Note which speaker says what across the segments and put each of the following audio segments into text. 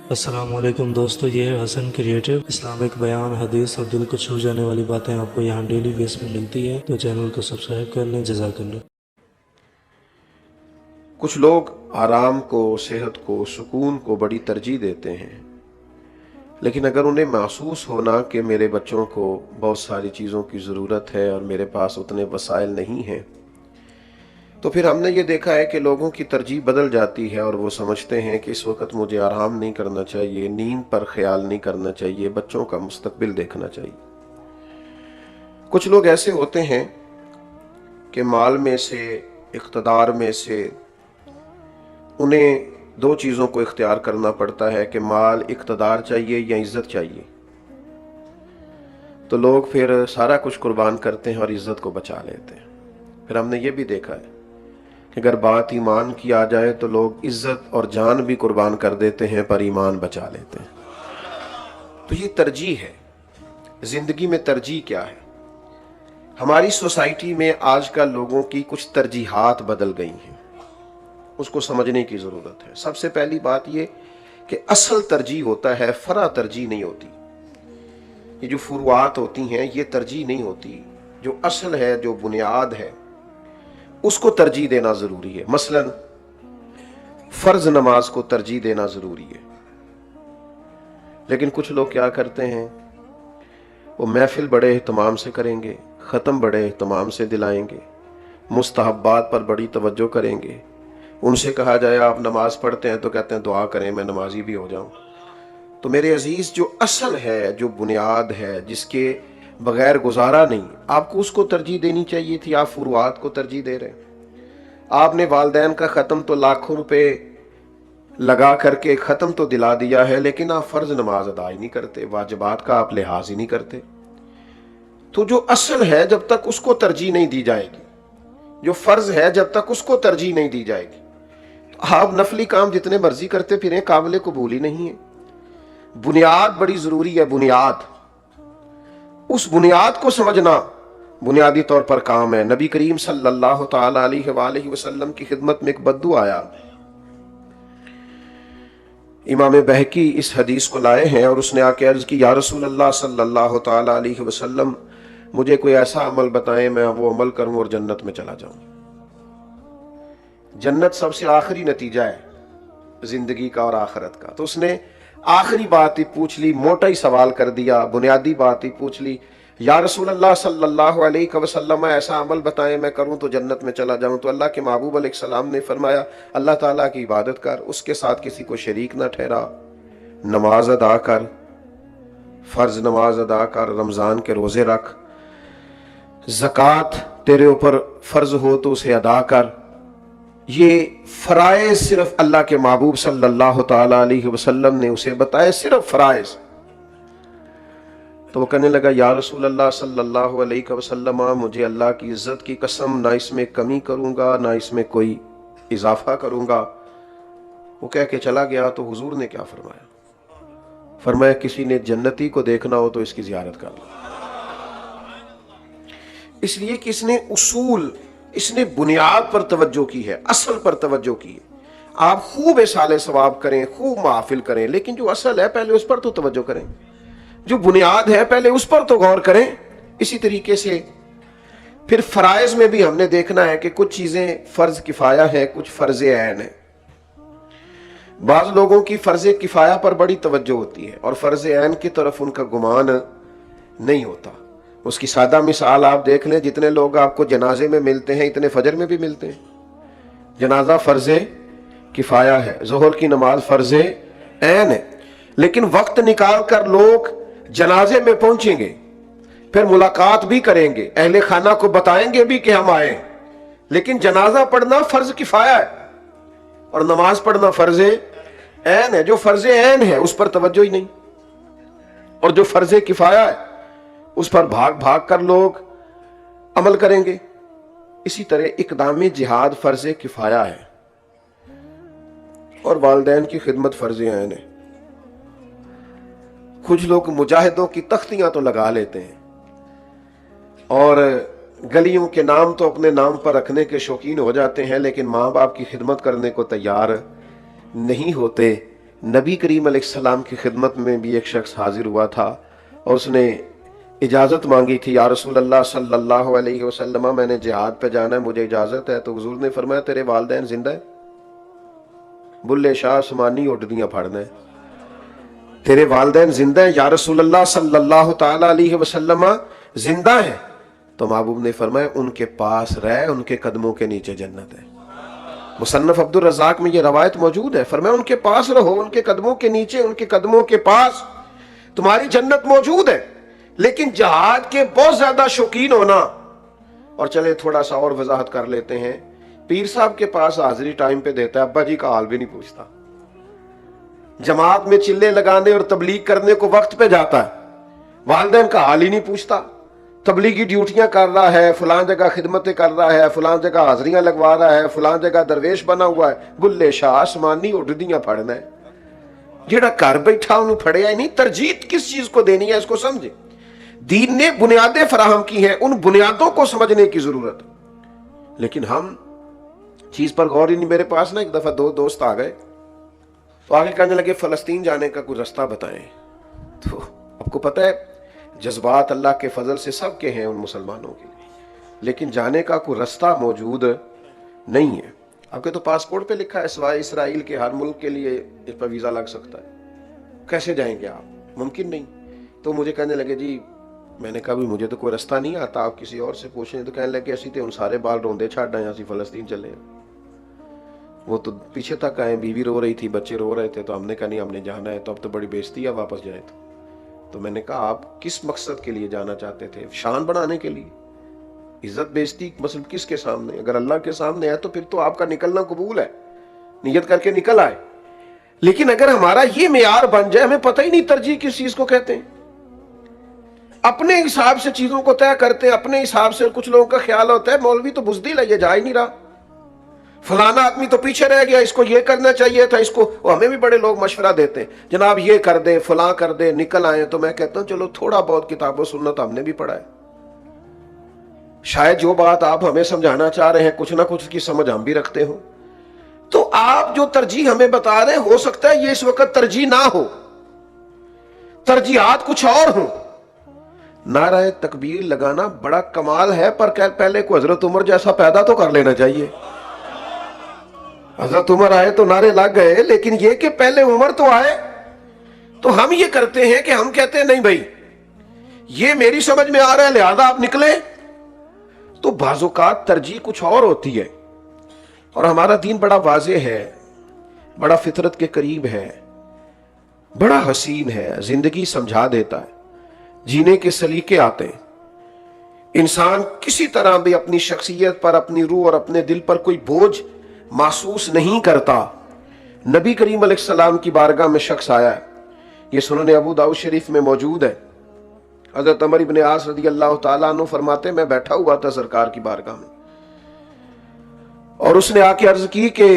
Speaker 1: السلام علیکم دوستو، یہ ہے حسن کریٹو اسلامک بیان، حدیث اور دل کو چھو جانے والی باتیں آپ کو یہاں ڈیلی بیس میں ملتی ہے، تو چینل کو سبسکرائب کر لیں۔ جزاک اللہ۔
Speaker 2: کچھ لوگ آرام کو، صحت کو، سکون کو بڑی ترجیح دیتے ہیں، لیکن اگر انہیں محسوس ہونا کہ میرے بچوں کو بہت ساری چیزوں کی ضرورت ہے اور میرے پاس اتنے وسائل نہیں ہیں، تو پھر ہم نے یہ دیکھا ہے کہ لوگوں کی ترجیح بدل جاتی ہے اور وہ سمجھتے ہیں کہ اس وقت مجھے آرام نہیں کرنا چاہیے، نیند پر خیال نہیں کرنا چاہیے، بچوں کا مستقبل دیکھنا چاہیے۔ کچھ لوگ ایسے ہوتے ہیں کہ مال میں سے، اقتدار میں سے انہیں دو چیزوں کو اختیار کرنا پڑتا ہے کہ مال، اقتدار چاہیے یا عزت چاہیے، تو لوگ پھر سارا کچھ قربان کرتے ہیں اور عزت کو بچا لیتے ہیں۔ پھر ہم نے یہ بھی دیکھا ہے کہ اگر بات ایمان کی آ جائے تو لوگ عزت اور جان بھی قربان کر دیتے ہیں پر ایمان بچا لیتے ہیں۔ تو یہ ترجیح ہے۔ زندگی میں ترجیح کیا ہے؟ ہماری سوسائٹی میں آج کل لوگوں کی کچھ ترجیحات بدل گئی ہیں، اس کو سمجھنے کی ضرورت ہے۔ سب سے پہلی بات یہ کہ اصل ترجیح ہوتا ہے، فرع ترجیح نہیں ہوتی۔ یہ جو فروعات ہوتی ہیں یہ ترجیح نہیں ہوتی، جو اصل ہے، جو بنیاد ہے، اس کو ترجیح دینا ضروری ہے۔ مثلا فرض نماز کو ترجیح دینا ضروری ہے، لیکن کچھ لوگ کیا کرتے ہیں، وہ محفل بڑے اہتمام سے کریں گے، ختم بڑے اہتمام سے دلائیں گے، مستحبات پر بڑی توجہ کریں گے۔ ان سے کہا جائے آپ نماز پڑھتے ہیں تو کہتے ہیں دعا کریں میں نمازی بھی ہو جاؤں۔ تو میرے عزیز، جو اصل ہے، جو بنیاد ہے، جس کے بغیر گزارا نہیں، آپ کو اس کو ترجیح دینی چاہیے تھی، آپ فروعات کو ترجیح دے رہے ہیں۔ آپ نے والدین کا ختم تو لاکھوں روپے لگا کر کے ختم تو دلا دیا ہے، لیکن آپ فرض نماز ادا ہی نہیں کرتے، واجبات کا آپ لحاظ ہی نہیں کرتے۔ تو جو اصل ہے جب تک اس کو ترجیح نہیں دی جائے گی، جو فرض ہے جب تک اس کو ترجیح نہیں دی جائے گی، آپ نفلی کام جتنے مرضی کرتے پھریں، قابل قبول ہی نہیں ہے۔ بنیاد بڑی ضروری ہے، بنیاد، اس بنیاد کو سمجھنا بنیادی طور پر کام ہے۔ نبی کریم صلی اللہ تعالی علیہ وآلہ وسلم کی خدمت میں ایک بدو آیا، امام بہقی اس حدیث کو لائے ہیں، اور اس نے آ کے عرض کی، یا رسول اللہ صلی اللہ تعالی علیہ وسلم، مجھے کوئی ایسا عمل بتائیں میں وہ عمل کروں اور جنت میں چلا جاؤں۔ جنت سب سے آخری نتیجہ ہے زندگی کا اور آخرت کا، تو اس نے آخری بات ہی پوچھ لی، موٹا ہی سوال کر دیا، بنیادی بات ہی پوچھ لی، یا رسول اللہ صلی اللہ علیہ وسلم ایسا عمل بتائیں میں کروں تو جنت میں چلا جاؤں۔ تو اللہ کے محبوب علیہ السلام نے فرمایا، اللہ تعالیٰ کی عبادت کر، اس کے ساتھ کسی کو شریک نہ ٹھہرا، نماز ادا کر، فرض نماز ادا کر، رمضان کے روزے رکھ، زکوٰۃ تیرے اوپر فرض ہو تو اسے ادا کر۔ یہ فرائض صرف اللہ کے محبوب صلی اللہ تعالی علیہ وسلم نے اسے بتائے، صرف فرائض۔ تو وہ کہنے لگا، یا رسول اللہ صلی اللہ علیہ وسلم، مجھے اللہ کی عزت کی قسم، نہ اس میں کمی کروں گا نہ اس میں کوئی اضافہ کروں گا۔ وہ کہہ کے چلا گیا تو حضور نے کیا فرمایا؟ فرمایا، کسی نے جنتی کو دیکھنا ہو تو اس کی زیارت کر لو۔ اس لیے کہ اس نے اصول، اس نے بنیاد پر توجہ کی ہے، اصل پر توجہ کی ہے۔ آپ خوب اصالہ ثواب کریں، خوب محافل کریں، لیکن جو اصل ہے پہلے اس پر تو توجہ کریں، جو بنیاد ہے پہلے اس پر تو غور کریں۔ اسی طریقے سے پھر فرائض میں بھی ہم نے دیکھنا ہے کہ کچھ چیزیں فرض کفایہ ہیں، کچھ فرض عین ہیں۔ بعض لوگوں کی فرض کفایہ پر بڑی توجہ ہوتی ہے اور فرض عین کی طرف ان کا گمان نہیں ہوتا۔ اس کی سادہ مثال آپ دیکھ لیں، جتنے لوگ آپ کو جنازے میں ملتے ہیں اتنے فجر میں بھی ملتے ہیں۔ جنازہ فرض کفایہ ہے، ظہر کی نماز فرض عین ہے، لیکن وقت نکال کر لوگ جنازے میں پہنچیں گے، پھر ملاقات بھی کریں گے، اہل خانہ کو بتائیں گے بھی کہ ہم آئے، لیکن جنازہ پڑھنا فرض کفایہ ہے اور نماز پڑھنا فرض عین ہے۔ جو فرض عین ہے اس پر توجہ ہی نہیں، اور جو فرض کفایہ ہے اس پر بھاگ بھاگ کر لوگ عمل کریں گے۔ اسی طرح اقدام جہاد فرض کفایہ ہے اور والدین کی خدمت فرض عین ہے۔ کچھ لوگ مجاہدوں کی تختیاں تو لگا لیتے ہیں اور گلیوں کے نام تو اپنے نام پر رکھنے کے شوقین ہو جاتے ہیں، لیکن ماں باپ کی خدمت کرنے کو تیار نہیں ہوتے، نبی کریم علیہ السلام کی خدمت میں بھی ایک شخص حاضر ہوا تھا اور اس نے اجازت مانگی تھی، یا رسول اللہ صلی اللہ علیہ وسلم میں نے جہاد پہ جانا ہے، مجھے اجازت ہے۔ تو حضور نے فرمایا تیرے والدین زندہ ہیں؟ بلے شاہ سمانی اٹھدیاں پھڑنا ہے، تیرے والدین زندہ ہیں یا رسول اللہ صلی اللہ تعالی علیہ وسلم زندہ ہیں؟ تو محبوب نے فرمایا ان کے پاس رہ، ان کے قدموں کے نیچے جنت ہے۔ مصنف عبد الرزاق میں یہ روایت موجود ہے، فرمایا ان کے پاس رہو، ان کے قدموں کے نیچے، ان کے قدموں کے پاس تمہاری جنت موجود ہے۔ لیکن جہاد کے بہت زیادہ شوقین ہونا، اور چلے تھوڑا سا اور وضاحت کر لیتے ہیں، پیر صاحب کے پاس حاضری ٹائم پہ دیتا ہے، ابا جی کا حال بھی نہیں پوچھتا، جماعت میں چلے لگانے اور تبلیغ کرنے کو وقت پہ جاتا ہے، والدین کا حال ہی نہیں پوچھتا، تبلیغی ڈیوٹیاں کر رہا ہے، فلاں جگہ خدمتیں کر رہا ہے، فلاں جگہ حاضریاں لگوا رہا ہے، فلاں جگہ درویش بنا ہوا ہے، گلے شاہ آسمانی اٹھدیاں پھڑنا ہے۔ جیڑا گھر بیٹھا انہوں پھڑیا ہی نہیں۔ ترجیح کس چیز کو دینی ہے اس کو سمجھے۔ دین نے بنیادیں فراہم کی ہیں، ان بنیادوں کو سمجھنے کی ضرورت، لیکن ہم چیز پر غور ہی نہیں۔ میرے پاس نا ایک دفعہ دو دوست آ گئے تو آگے کہنے لگے فلسطین جانے کا کوئی رستہ بتائیں۔ تو آپ کو پتہ ہے جذبات اللہ کے فضل سے سب کے ہیں ان مسلمانوں کے، لیکن جانے کا کوئی رستہ موجود نہیں ہے۔ آپ کے تو پاسپورٹ پہ لکھا ہے سوائے اسرائیل کے ہر ملک کے لیے اس پر ویزا لگ سکتا ہے، کیسے جائیں گے آپ؟ ممکن نہیں۔ تو مجھے کہنے لگے جی، میں نے کہا بھی مجھے تو کوئی رستہ نہیں آتا، آپ کسی اور سے پوچھیں۔ تو کہنے لگے اسی تے ان سارے بال روندے چھاڑ ہیں، اسی فلسطین چلے ہیں۔ وہ تو پیچھے تک آئے، بیوی رو رہی تھی، بچے رو رہے تھے، تو ہم نے کہا نہیں ہم نے جانا ہے، تو اب تو بڑی بےزتی ہے واپس جائیں۔ تو میں نے کہا آپ کس مقصد کے لیے جانا چاہتے تھے؟ شان بڑھانے کے لیے؟ عزت بیزتی مثلا کس کے سامنے؟ اگر اللہ کے سامنے ہے تو پھر تو آپ کا نکلنا قبول ہے، نیت کر کے نکل آئے۔ لیکن اگر ہمارا یہ معیار بن جائے، ہمیں پتہ ہی نہیں ترجیح کس چیز کو کہتے ہیں، اپنے حساب سے چیزوں کو طے کرتے ہیں، اپنے حساب سے۔ کچھ لوگوں کا خیال ہوتا ہے مولوی تو بزدل ہے، یہ جا ہی نہیں رہا، فلانا آدمی تو پیچھے رہ گیا، اس کو یہ کرنا چاہیے تھا، اس کو۔ ہمیں بھی بڑے لوگ مشورہ دیتے ہیں جناب یہ کر دیں، فلاں کر دیں، نکل آئیں۔ تو میں کہتا ہوں چلو تھوڑا بہت کتاب و سنت ہم نے بھی پڑھا ہے، شاید جو بات آپ ہمیں سمجھانا چاہ رہے ہیں کچھ نہ کچھ کی سمجھ ہم بھی رکھتے ہوں۔ تو آپ جو ترجیح ہمیں بتا رہے ہیں، ہو سکتا ہے یہ اس وقت ترجیح نہ ہو، ترجیحات کچھ اور ہوں۔ نعرہ تکبیر لگانا بڑا کمال ہے، پر پہلے کو حضرت عمر جیسا پیدا تو کر لینا چاہیے۔ حضرت عمر آئے تو نعرے لگ گئے، لیکن یہ کہ پہلے عمر تو آئے۔ تو ہم یہ کرتے ہیں کہ ہم کہتے ہیں نہیں بھائی یہ میری سمجھ میں آ رہا ہے لہذا آپ نکلیں۔ تو بعض اوقات ترجیح کچھ اور ہوتی ہے، اور ہمارا دین بڑا واضح ہے، بڑا فطرت کے قریب ہے، بڑا حسین ہے، زندگی سمجھا دیتا ہے، جینے کے سلیقے آتے ہیں۔ انسان کسی طرح بھی اپنی شخصیت پر، اپنی روح اور اپنے دل پر کوئی بوجھ محسوس نہیں کرتا۔ نبی کریم علیہ السلام کی بارگاہ میں شخص آیا ہے، یہ سنن ابو داؤد شریف میں موجود ہے۔ حضرت عمر بن عاص رضی اللہ تعالیٰ عنہ فرماتے میں بیٹھا ہوا تھا سرکار کی بارگاہ میں، اور اس نے آ کے عرض کی کہ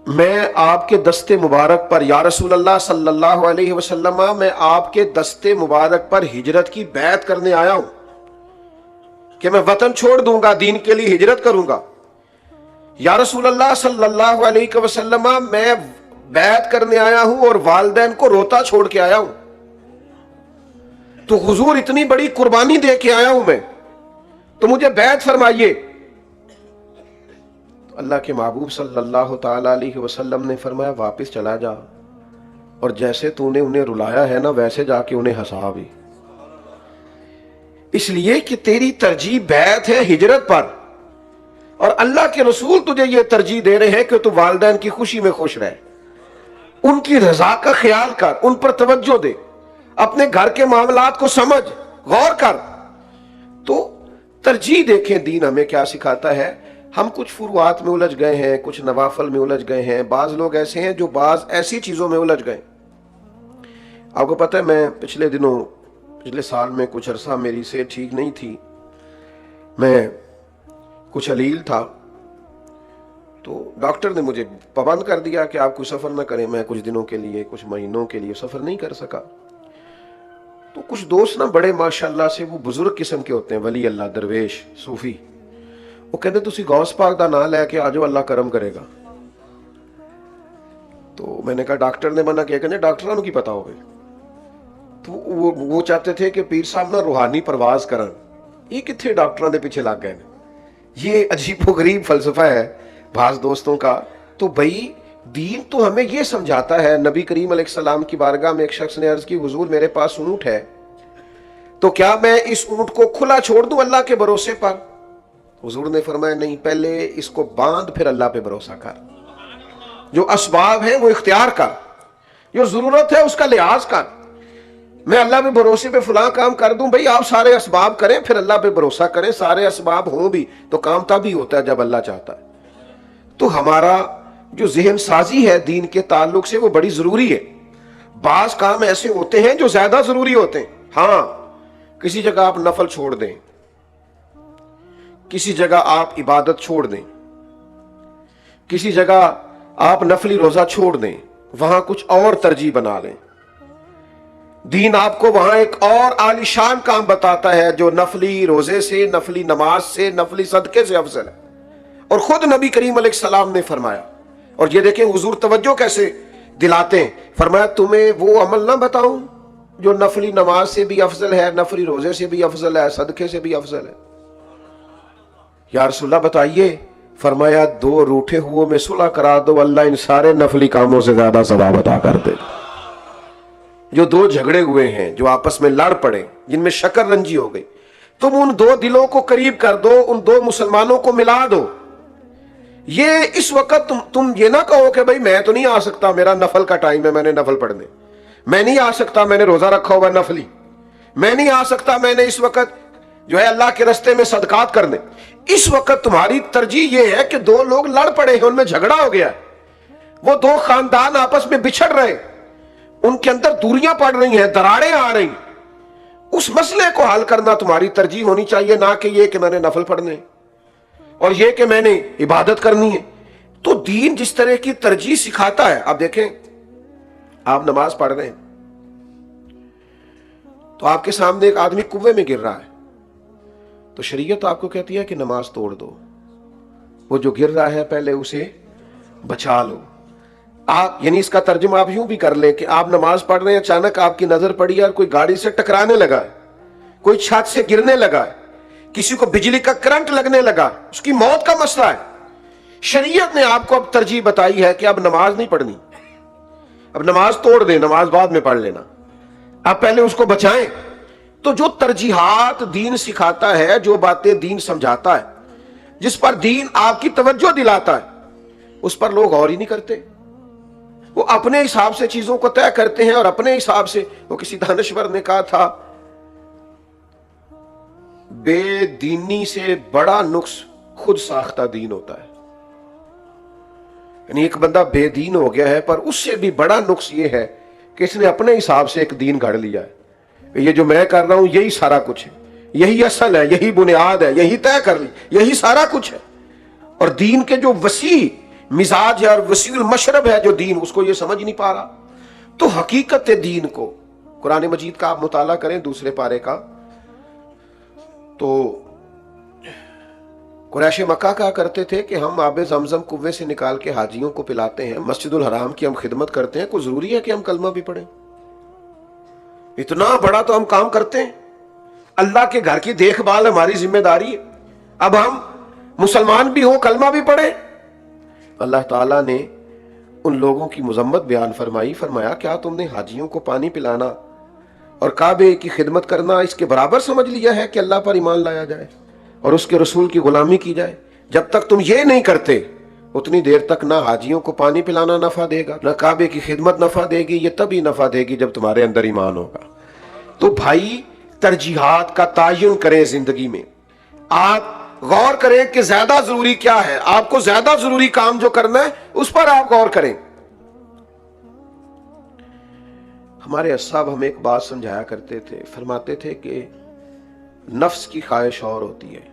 Speaker 2: میں آپ کے دستے مبارک پر، یا رسول اللہ صلی اللہ علیہ وسلم میں آپ کے دستے مبارک پر ہجرت کی بیعت کرنے آیا ہوں کہ میں وطن چھوڑ دوں گا، دین کے لیے ہجرت کروں گا۔ یا رسول اللہ صلی اللہ علیہ وسلم میں بیعت کرنے آیا ہوں اور والدین کو روتا چھوڑ کے آیا ہوں، تو حضور اتنی بڑی قربانی دے کے آیا ہوں میں، تو مجھے بیعت فرمائیے۔ اللہ کے محبوب صلی اللہ تعالی علیہ وسلم نے فرمایا واپس چلا جا، اور جیسے تو نے انہیں رلایا ہے نا ویسے جا کے انہیں ہنسا بھی، اس لیے کہ تیری ترجیح بیعت ہے ہجرت پر، اور اللہ کے رسول تجھے یہ ترجیح دے رہے ہیں کہ تو والدین کی خوشی میں خوش رہے، ان کی رضا کا خیال کر، ان پر توجہ دے، اپنے گھر کے معاملات کو سمجھ، غور کر۔ تو ترجیح دیکھیں دین ہمیں کیا سکھاتا ہے۔ ہم کچھ فروعات میں الجھ گئے ہیں، کچھ نوافل میں الجھ گئے ہیں، بعض لوگ ایسے ہیں جو بعض ایسی چیزوں میں الجھ گئے۔ آپ کو پتہ ہے میں پچھلے سال میں کچھ عرصہ میری صحت ٹھیک نہیں تھی، میں کچھ علیل تھا، تو ڈاکٹر نے مجھے پابند کر دیا کہ آپ کوئی سفر نہ کریں۔ میں کچھ دنوں کے لیے، کچھ مہینوں کے لیے سفر نہیں کر سکا۔ تو کچھ دوست نا بڑے ماشاءاللہ سے وہ بزرگ قسم کے ہوتے ہیں، ولی اللہ، درویش، صوفی، وہ کہتے تسی غوث پاک دا نام لے کے آجو اللہ کرم کرے گا۔ تو میں نے کہا ڈاکٹر نے منع کیا کہ نہیں ڈاکٹروں کی پتا ہوگی. تو وہ چاہتے تھے کہ پیر صاحب نہ روحانی پرواز کرن. یہ کتنے ڈاکٹروں دے پیچھے لگ گئے. یہ عجیب و غریب فلسفہ ہے بعض دوستوں کا. تو بھائی دین تو ہمیں یہ سمجھاتا ہے. نبی کریم علیہ السلام کی بارگاہ میں ایک شخص نے عرض کی حضور میرے پاس اونٹ ہے تو کیا میں اس اونٹ کو کھلا چھوڑ دوں اللہ کے بھروسے پر؟ حضور نے فرمایا نہیں، پہلے اس کو باندھ پھر اللہ پہ بھروسہ کر. جو اسباب ہیں وہ اختیار کر، جو ضرورت ہے اس کا لحاظ کر. میں اللہ پہ بھروسے پہ فلاں کام کر دوں، بھائی آپ سارے اسباب کریں پھر اللہ پہ بھروسہ کریں. سارے اسباب ہوں بھی تو کام تبھی ہوتا ہے جب اللہ چاہتا ہے. تو ہمارا جو ذہن سازی ہے دین کے تعلق سے وہ بڑی ضروری ہے. بعض کام ایسے ہوتے ہیں جو زیادہ ضروری ہوتے ہیں. ہاں کسی جگہ آپ نفل چھوڑ دیں، کسی جگہ آپ عبادت چھوڑ دیں، کسی جگہ آپ نفلی روزہ چھوڑ دیں، وہاں کچھ اور ترجیح بنا لیں. دین آپ کو وہاں ایک اور عالیشان کام بتاتا ہے جو نفلی روزے سے، نفلی نماز سے، نفلی صدقے سے افضل ہے. اور خود نبی کریم علیہ السلام نے فرمایا. اور یہ دیکھیں حضور توجہ کیسے دلاتے ہیں. فرمایا تمہیں وہ عمل نہ بتاؤں جو نفلی نماز سے بھی افضل ہے، نفلی روزے سے بھی افضل ہے، صدقے سے بھی افضل ہے. یا رسول اللہ بتائیے. فرمایا دو روٹھے ہوئے میں صلح کرا دو، اللہ ان سارے نفلی کاموں سے زیادہ ثواب عطا کر دے. جو دو جھگڑے ہوئے ہیں، جو آپس میں لڑ پڑے، جن میں شکر رنجی ہو گئی، تم ان دو دلوں کو قریب کر دو، ان دو مسلمانوں کو ملا دو. یہ اس وقت تم یہ نہ کہو کہ بھائی میں تو نہیں آ سکتا، میرا نفل کا ٹائم ہے، میں نے نفل پڑھنے. میں نہیں آ سکتا، میں نے روزہ رکھا ہوا نفلی. میں نہیں آ سکتا، میں نے اس وقت جو ہے اللہ کے رستے میں صدقات کرنے. اس وقت تمہاری ترجیح یہ ہے کہ دو لوگ لڑ پڑے ہیں، ان میں جھگڑا ہو گیا، وہ دو خاندان آپس میں بچھڑ رہے، ان کے اندر دوریاں پڑ رہی ہیں، دراڑیں آ رہی. اس مسئلے کو حل کرنا تمہاری ترجیح ہونی چاہیے، نہ کہ یہ کہ میں نے نفل پڑھنے اور یہ کہ میں نے عبادت کرنی ہے. تو دین جس طرح کی ترجیح سکھاتا ہے. اب دیکھیں آپ نماز پڑھ رہے ہیں تو آپ کے سامنے ایک آدمی کنویں میں گر رہا ہے، تو شریعت آپ کو کہتی ہے کہ نماز توڑ دو. وہ جو گر رہا ہے پہلے اسے بچا لو. آپ یعنی اس کا ترجمہ آپ یوں بھی کر لیں کہ آپ نماز پڑھ رہے ہیں، اچانک آپ کی نظر پڑی اور کوئی گاڑی سے ٹکرانے لگا ہے، کوئی چھت سے گرنے لگا ہے، کسی کو بجلی کا کرنٹ لگنے لگا، اس کی موت کا مسئلہ ہے. شریعت نے آپ کو اب ترجیح بتائی ہے کہ اب نماز نہیں پڑھنی، اب نماز توڑ دیں، نماز بعد میں پڑھ لینا، اب پہلے اس کو بچائیں. تو جو ترجیحات دین سکھاتا ہے، جو باتیں دین سمجھاتا ہے، جس پر دین آپ کی توجہ دلاتا ہے، اس پر لوگ غور ہی نہیں کرتے. وہ اپنے حساب سے چیزوں کو طے کرتے ہیں اور اپنے حساب سے. وہ کسی دانشور نے کہا تھا بے دینی سے بڑا نقص خود ساختہ دین ہوتا ہے. یعنی ایک بندہ بے دین ہو گیا ہے، پر اس سے بھی بڑا نقص یہ ہے کہ اس نے اپنے حساب سے ایک دین گھڑ لیا ہے. یہ جو میں کر رہا ہوں یہی سارا کچھ ہے، یہی اصل ہے، یہی بنیاد ہے، یہی طے کر لی، یہی سارا کچھ ہے. اور دین کے جو وسیع مزاج ہے اور وسیع المشرب ہے جو دین، اس کو یہ سمجھ نہیں پا رہا. تو حقیقت دین کو قرآن مجید کا آپ مطالعہ کریں، دوسرے پارے کا، تو قریش مکہ کہا کرتے تھے کہ ہم آب زمزم کنویں سے نکال کے حاجیوں کو پلاتے ہیں، مسجد الحرام کی ہم خدمت کرتے ہیں، کوئی ضروری ہے کہ ہم کلمہ بھی پڑھیں؟ اتنا بڑا تو ہم کام کرتے ہیں، اللہ کے گھر کی دیکھ بھال ہماری ذمہ داری ہے، اب ہم مسلمان بھی ہوں کلمہ بھی پڑھیں. اللہ تعالیٰ نے ان لوگوں کی مذمت بیان فرمائی. فرمایا کیا تم نے حاجیوں کو پانی پلانا اور کعبے کی خدمت کرنا اس کے برابر سمجھ لیا ہے کہ اللہ پر ایمان لایا جائے اور اس کے رسول کی غلامی کی جائے؟ جب تک تم یہ نہیں کرتے اتنی دیر تک نہ حاجیوں کو پانی پلانا نفع دے گا، نہ کعبے کی خدمت نفع دے گی. یہ تبھی نفع دے گی جب تمہارے اندر ایمان ہوگا. تو بھائی ترجیحات کا تعین کریں زندگی میں. آپ غور کریں کہ زیادہ ضروری کیا ہے، آپ کو زیادہ ضروری کام جو کرنا ہے اس پر آپ غور کریں. ہمارے صاحب ہمیں ایک بات سمجھایا کرتے تھے، فرماتے تھے کہ نفس کی خواہش اور ہوتی ہے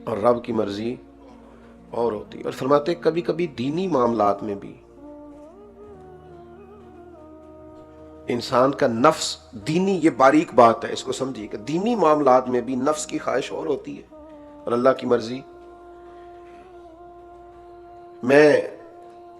Speaker 2: اور رب کی مرضی اور ہوتی ہے. اور فرماتے کبھی کبھی دینی معاملات میں بھی انسان کا نفس، دینی یہ باریک بات ہے، اس کو سمجھیے کہ دینی معاملات میں بھی نفس کی خواہش اور ہوتی ہے اور اللہ کی مرضی. میں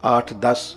Speaker 2: 8, 10,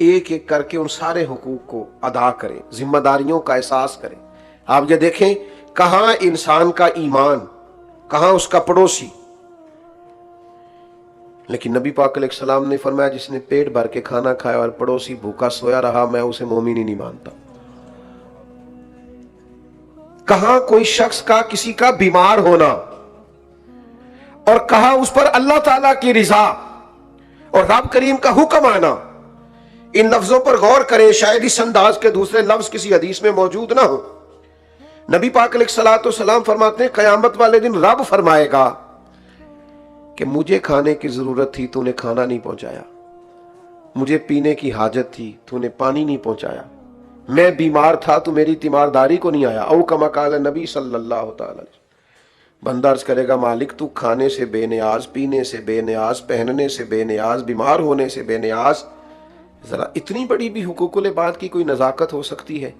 Speaker 2: ایک ایک کر کے ان سارے حقوق کو ادا کریں، ذمہ داریوں کا احساس کریں۔ آپ یہ دیکھیں کہاں انسان کا ایمان، کہاں اس کا پڑوسی۔ لیکن نبی پاک علیہ السلام نے فرمایا جس نے پیٹ بھر کے کھانا کھایا اور پڑوسی بھوکا سویا رہا میں اسے مومن ہی نہیں مانتا۔ کہاں کوئی شخص کا کسی کا بیمار ہونا، اور کہاں اس پر اللہ تعالیٰ کی رضا اور رب کریم کا حکم آنا۔ ان لفظوں پر غور کریں، شاید اس انداز کے دوسرے لفظ کسی حدیث میں موجود نہ ہو۔ نبی پاک علیہ السلام فرماتے ہیں قیامت والے دن رب فرمائے گا کہ مجھے کھانے کی ضرورت تھی تو نے کھانا نہیں پہنچایا، مجھے پینے کی حاجت تھی تو نے پانی نہیں پہنچایا، میں بیمار تھا تو میری تیمارداری کو نہیں آیا۔ او کما قال نبی صلی اللہ تعالی علیہ۔ بندہ عرض کرے گا مالک تو کھانے سے بے نیاز، پینے سے بے نیاز، پہننے سے بے نیاز، بیمار ہونے سے بے نیاز، ذرا اتنی بڑی بھی حقوق العباد کی کوئی نزاکت ہو سکتی ہے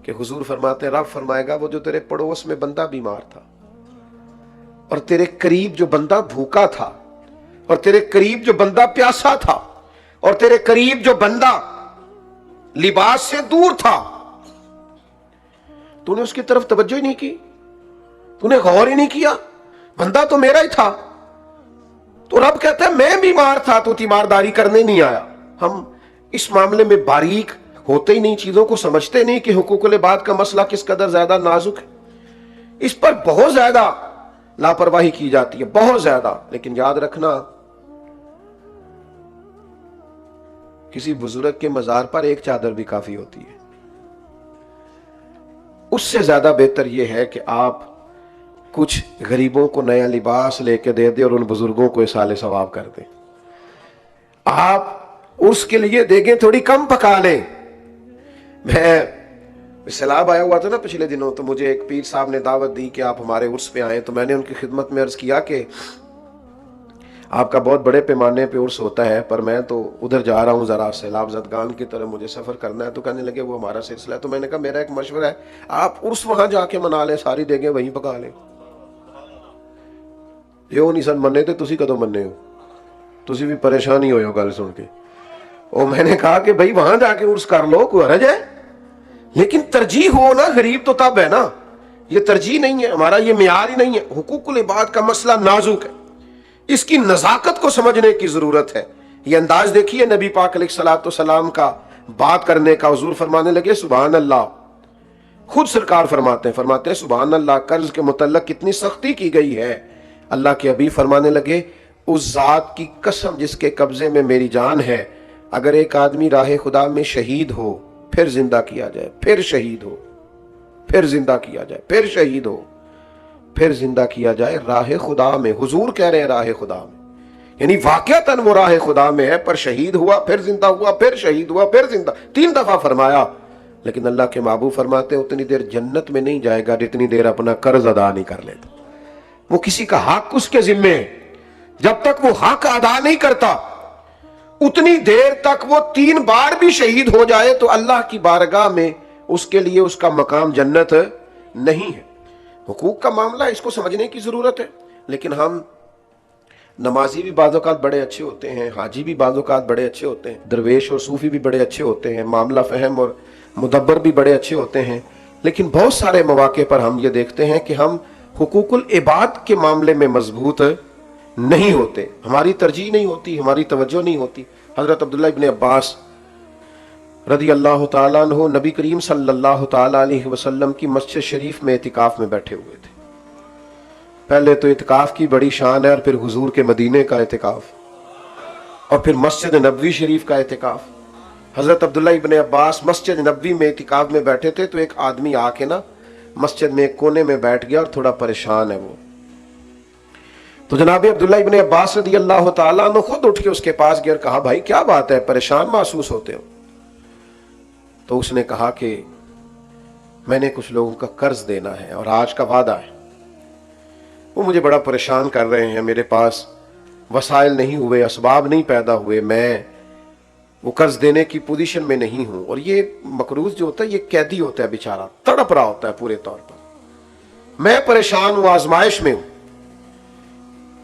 Speaker 2: کہ حضور فرماتے ہیں رب فرمائے گا وہ جو تیرے پڑوس میں بندہ بیمار تھا اور تیرے قریب جو بندہ بھوکا تھا اور تیرے قریب جو بندہ پیاسا تھا اور تیرے قریب جو بندہ لباس سے دور تھا، تو نے اس کی طرف توجہ ہی نہیں کی، تو نے غور ہی نہیں کیا، بندہ تو میرا ہی تھا۔ تو رب کہتا ہے میں بیمار تھا تو تیمارداری کرنے نہیں آیا۔ ہم اس معاملے میں باریک ہوتے ہی نہیں، چیزوں کو سمجھتے نہیں کہ حقوق العباد کا مسئلہ کس قدر زیادہ نازک ہے، اس پر بہت زیادہ لاپرواہی کی جاتی ہے، بہت زیادہ۔ لیکن یاد رکھنا کسی بزرگ کے مزار پر ایک چادر بھی کافی ہوتی ہے، اس سے زیادہ بہتر یہ ہے کہ آپ کچھ غریبوں کو نیا لباس لے کے دے دیں اور ان بزرگوں کو اصال ثواب کر دیں۔ آپ اس کے لیے دیگیں تھوڑی کم پکا لیں۔ میں سیلاب آیا ہوا تھا نا پچھلے دنوں، تو مجھے ایک پیر صاحب نے دعوت دی کہ آپ ہمارے عرس پہ آئیں، تو میں نے ان کی خدمت میں عرض کیا کہ آپ کا بہت بڑے پیمانے پہ عرس ہوتا ہے پر میں تو ادھر جا رہا ہوں ذرا سیلاب زدگان کی طرف مجھے سفر کرنا ہے۔ تو کہنے لگے وہ ہمارا سلسلہ ہے۔ تو میں نے کہا میرا ایک مشورہ ہے، آپ عرس وہاں جا کے منا لیں، ساری دیگیں وہیں پکا لیں۔ یہ نہیں سن مننے تھے، تسی کدو مننے ہو، تسی بھی پریشانی ہوئے ہو گل سن کے۔ اور میں نے کہا کہ بھائی وہاں جا کے عرس کر لو، کوئی حرج ہے، لیکن ترجیح ہو نا، غریب تو تب ہے نا، یہ ترجیح نہیں ہے ہمارا، یہ معیار ہی نہیں ہے۔ حقوق العباد کا مسئلہ نازک ہے، اس کی نزاکت کو سمجھنے کی ضرورت ہے۔ یہ انداز دیکھیے نبی پاک علیہ السلام کا بات کرنے کا، حضور فرمانے لگے سبحان اللہ، خود سرکار فرماتے ہیں سبحان اللہ، قرض کے متعلق کتنی سختی کی گئی ہے۔ اللہ کے حبیب فرمانے لگے اس ذات کی قسم جس کے قبضے میں میری جان ہے، اگر ایک آدمی راہ خدا میں شہید ہو پھر زندہ کیا جائے، پھر شہید ہو، پھر زندہ کیا جائے، پھر شہید ہو، پھر زندہ کیا جائے راہ خدا میں، حضور کہہ رہے ہیں راہ خدا میں، یعنی واقعتاً وہ راہ خدا میں ہے، پر شہید ہوا، پھر زندہ ہوا، پھر شہید ہوا، پھر زندہ، 3 دفعہ فرمایا۔ لیکن اللہ کے محبوب فرماتے ہیں اتنی دیر جنت میں نہیں جائے گا جتنی دیر اپنا قرض ادا نہیں کر لیتا۔ وہ کسی کا حق اس کے ذمے ہے، جب تک وہ حق ادا نہیں کرتا اتنی دیر تک وہ 3 بار بھی شہید ہو جائے تو اللہ کی بارگاہ میں اس کے لیے اس کا مقام جنت نہیں ہے۔ حقوق کا معاملہ اس کو سمجھنے کی ضرورت ہے۔ لیکن ہم نمازی بھی بعض اوقات بڑے اچھے ہوتے ہیں، حاجی بھی بعض اوقات بڑے اچھے ہوتے ہیں، درویش اور صوفی بھی بڑے اچھے ہوتے ہیں، معاملہ فہم اور مدبر بھی بڑے اچھے ہوتے ہیں، لیکن بہت سارے مواقع پر ہم یہ دیکھتے ہیں کہ ہم حقوق العباد کے معاملے میں مضبوط نہیں ہوتے، ہماری ترجیح نہیں ہوتی، ہماری توجہ نہیں ہوتی۔ حضرت عبداللہ ابن عباس رضی اللہ تعالیٰ عنہ نبی کریم صلی اللہ تعالیٰ علیہ وسلم کی مسجد شریف میں اعتکاف میں بیٹھے ہوئے تھے۔ پہلے تو اعتکاف کی بڑی شان ہے، اور پھر حضور کے مدینے کا اعتکاف، اور پھر مسجد نبوی شریف کا اعتکاف۔ حضرت عبداللہ ابن عباس مسجد نبوی میں اعتکاف میں بیٹھے تھے تو ایک آدمی آ کے نا مسجد میں ایک کونے میں بیٹھ گیا اور تھوڑا پریشان ہے وہ۔ تو جناب عبداللہ ابن عباس رضی اللہ تعالیٰ عنہ خود اٹھ کے اس کے پاس گیا اور کہا بھائی کیا بات ہے، پریشان محسوس ہوتے ہو؟ تو اس نے کہا کہ میں نے کچھ لوگوں کا قرض دینا ہے اور آج کا وعدہ ہے، وہ مجھے بڑا پریشان کر رہے ہیں، میرے پاس وسائل نہیں ہوئے، اسباب نہیں پیدا ہوئے، میں وہ قرض دینے کی پوزیشن میں نہیں ہوں۔ اور یہ مقروض جو ہوتا ہے یہ قیدی ہوتا ہے بیچارہ، تڑپ رہا ہوتا ہے پورے طور پر، میں پریشان ہوں، آزمائش میں ہوں،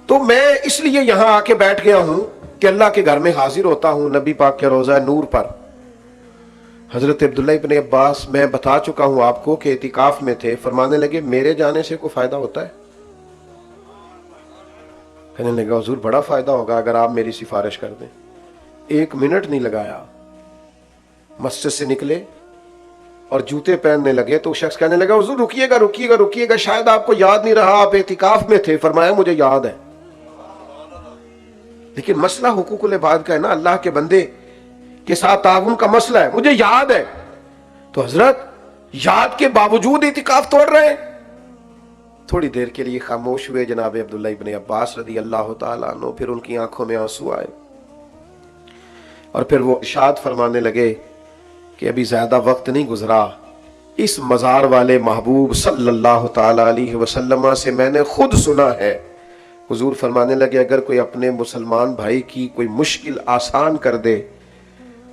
Speaker 2: تو میں اس لیے یہاں آ کے بیٹھ گیا ہوں کہ اللہ کے گھر میں حاضر ہوتا ہوں، نبی پاک کے روضہ نور پر حضرت عبداللہ ابن عباس، میں بتا چکا ہوں آپ کو کہ اعتکاف میں تھے، فرمانے لگے میرے جانے سے کوئی فائدہ ہوتا ہے؟ کہنے لگا حضور بڑا فائدہ ہوگا اگر آپ میری سفارش کر دیں۔ 1 منٹ نہیں لگایا، مسجد سے نکلے اور جوتے پہننے لگے تو شخص کہنے لگا حضور رکیے گا رکیے گا رکیے گا، شاید آپ کو یاد نہیں رہا، آپ اعتکاف میں تھے۔ فرمایا مجھے یاد ہے، لیکن مسئلہ حقوق العباد کا ہے نا، اللہ کے بندے کے ساتھ تعاون کا مسئلہ ہے، مجھے یاد ہے۔ تو حضرت یاد کے باوجود اعتکاف توڑ رہے ہیں۔ تھوڑی دیر کے لیے خاموش ہوئے جناب عبداللہ ابن عباس رضی اللہ تعالیٰ عنہ، پھر ان کی آنکھوں میں آنسو آئے اور پھر وہ ارشاد فرمانے لگے کہ ابھی زیادہ وقت نہیں گزرا، اس مزار والے محبوب صلی اللہ تعالیٰ علیہ وسلم سے میں نے خود سنا ہے۔ حضور فرمانے لگے اگر کوئی اپنے مسلمان بھائی کی کوئی مشکل آسان کر دے،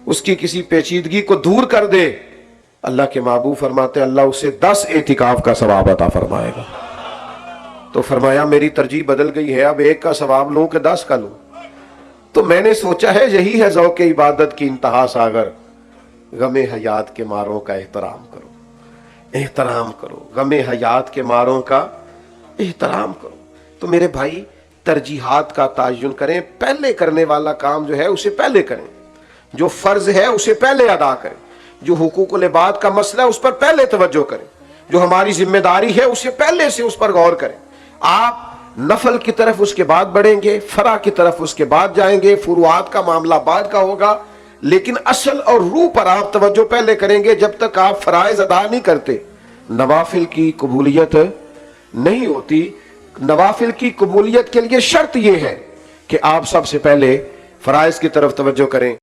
Speaker 2: اس کی کسی پیچیدگی کو دور کر دے، اللہ کے محبوب فرماتے اللہ اسے 10 اعتکاف کا ثواب عطا فرمائے گا۔ تو فرمایا میری ترجیح بدل گئی ہے، اب 1 کا ثواب لوں کہ 10 کا لوں؟ تو میں نے سوچا ہے یہی ہے ذوق عبادت کی انتہا ساگر، غم حیات کے ماروں کا احترام کرو، احترام کرو، غم حیات کے ماروں کا احترام کرو۔ تو میرے بھائی ترجیحات کا تعین کریں، پہلے کرنے والا کام جو ہے اسے پہلے کریں، جو فرض ہے اسے پہلے ادا کریں، جو حقوق العباد کا مسئلہ ہے اس پر پہلے توجہ کریں، جو ہماری ذمہ داری ہے اسے پہلے سے اس پر غور کریں۔ آپ نفل کی طرف اس کے بعد بڑھیں گے، فرع کی طرف اس کے بعد جائیں گے، فروعات کا معاملہ بعد کا ہوگا، لیکن اصل اور روح پر آپ توجہ پہلے کریں گے۔ جب تک آپ فرائض ادا نہیں کرتے نوافل کی قبولیت نہیں ہوتی۔ نوافل کی قبولیت کے لیے شرط یہ ہے کہ آپ سب سے پہلے فرائض کی طرف توجہ کریں۔